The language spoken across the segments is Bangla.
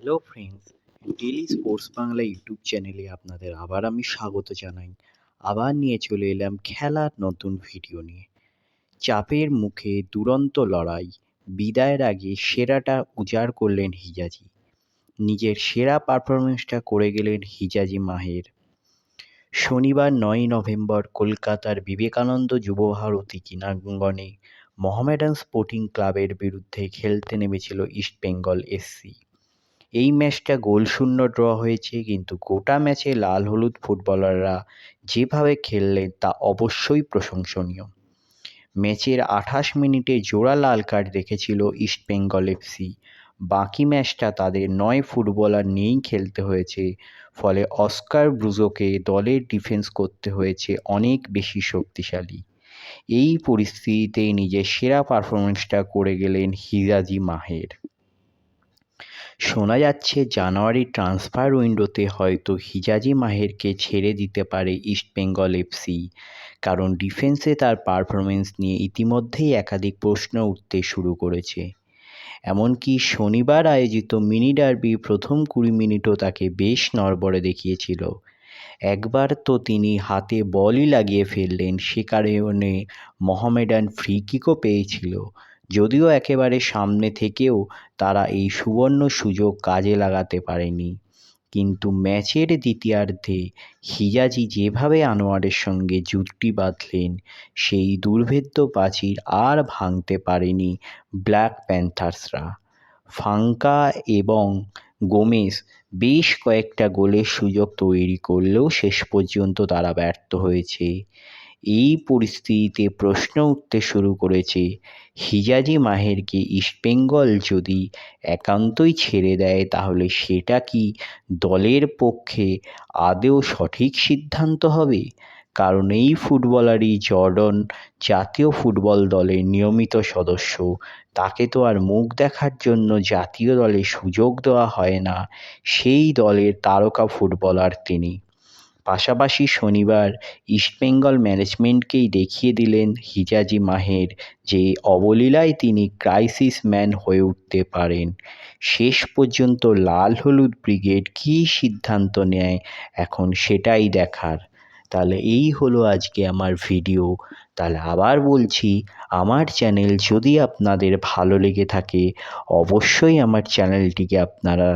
Hello friends, daily sports Bangla YouTube চ্যানেলে আপনাদের আবার আমি স্বাগত জানাই। আবার নিয়ে চলে এলাম খেলার নতুন ভিডিও নিয়ে। চাপের মুখে দুরন্ত লড়াই, বিদায়ের আগে সেরাটা উজাড় করলেন হিজাজি। নিজের সেরা পারফরমেন্সটা করে গেলেন হিজাজি মাহের। শনিবার ৯ই নভেম্বর কলকাতার বিবেকানন্দ যুবভারতী ক্রীড়াঙ্গনে মোহামেডান স্পোর্টিং ক্লাবের বিরুদ্ধে খেলতে নেমেছিল ইস্টবেঙ্গল এফসি। এই ম্যাচটা গোলশূন্য ড্র হয়েছে, কিন্তু গোটা ম্যাচে লাল হলুদ ফুটবলাররা যেভাবে খেললেন তা অবশ্যই প্রশংসনীয়। ম্যাচের ২৮ মিনিটে জোড়া লাল কার্ড দেখেছিল ইস্টবেঙ্গল এফসি। বাকি ম্যাচটা তাদের ৯ ফুটবলার নিয়েই খেলতে হয়েছে, ফলে অস্কার ব্রুজোকে দলের ডিফেন্স করতে হয়েছে অনেক বেশি শক্তিশালী। এই পরিস্থিতিতে নিজের সেরা পারফরমেন্সটা করে গেলেন হিজাজি মাহের। শোনা যাচ্ছে জানুয়ারি ট্রান্সফার উইন্ডোতে হয়তো হিজাজি মাহেরকে ছেড়ে দিতে পারে ইস্টবেঙ্গল এফসি, কারণ ডিফেন্সে তার পারফরমেন্স নিয়ে ইতিমধ্যেই একাধিক প্রশ্ন উঠতে শুরু করেছে। এমনকি শনিবার আয়োজিত মিনি ডার্বি প্রথম ২০ মিনিটও তাকে বেশ নড়বড়ে দেখিয়েছিল। একবার তো তিনি হাতে বলই লাগিয়ে ফেললেন, সে কারণে মোহামেডান ফ্রি কিকও পেয়েছিল। যদিও একেবারে সামনে থেকেও তারা এই সুবর্ণ সুযোগ কাজে লাগাতে পারেনি, কিন্তু ম্যাচের দ্বিতীয়ার্ধে হিজাজি যেভাবে আনোয়ারের সঙ্গে জুটি বাঁধলেন, সেই দুর্ভেদ্য প্রাচীর আর ভাঙতে পারেনি ব্ল্যাক প্যান্থার্সরা। ফাঙ্কা এবং গোমেজ বেশ কয়েকটা গোলের সুযোগ তৈরি করলেও শেষ পর্যন্ত তারা ব্যর্থ হয়েছে। এই পরিস্থিতিতে প্রশ্ন উঠতে শুরু করেছে, হিজাজি মাহেরকে ইস্টবেঙ্গল যদি একান্তই ছেড়ে দেয় তাহলে সেটা কি দলের পক্ষে আদৌ সঠিক সিদ্ধান্ত হবে? কারণ এই ফুটবলারই জর্ডন জাতীয় ফুটবল দলের নিয়মিত সদস্য। তাকে তো আর মুখ দেখার জন্য জাতীয় দলে সুযোগ দেওয়া হয় না, সেই দলের তারকা ফুটবলার তিনি। পাশাপাশি শনিবার ইস্টবেঙ্গল ম্যানেজমেন্টকেই দেখিয়ে দিলেন হিজাজি মাহের যে অবলীলায় তিনি ক্রাইসিস ম্যান হয়ে উঠতে পারেন। শেষ পর্যন্ত লাল হলুদ ব্রিগেড কী সিদ্ধান্ত নেয় এখন সেটাই দেখার। তাহলে এই হলো আজকে আমার ভিডিও। তাহলে আবার বলছি, আমার চ্যানেল যদি আপনাদের ভালো লেগে থাকে অবশ্যই আমার চ্যানেলটিকে আপনারা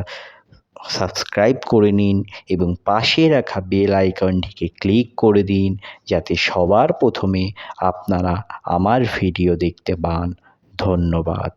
সাবস্ক্রাইব করে নিন এবং পাশে রাখা বেল আইকনটিকে ক্লিক করে দিন, যাতে সবার প্রথমে আপনারা আমার ভিডিও দেখতে পান। ধন্যবাদ।